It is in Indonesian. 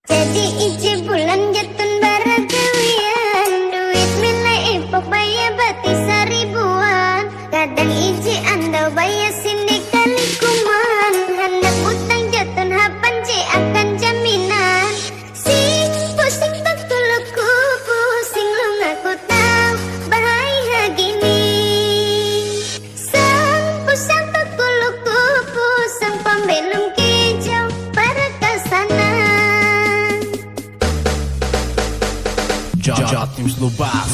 Jadi ije bulan jatun baragawian, duit milai ipok bayar bati seribuan. Kadang ije andau bayar sini kali kuman, hendak utang jatun hapan je akan jaminan. Sing pusing tak tuluku, pusing lu ngaku tahu bahaya gini. Sang pusang tak tuluku, pusang pembelum kejauh para kesana. Jatim Slobas.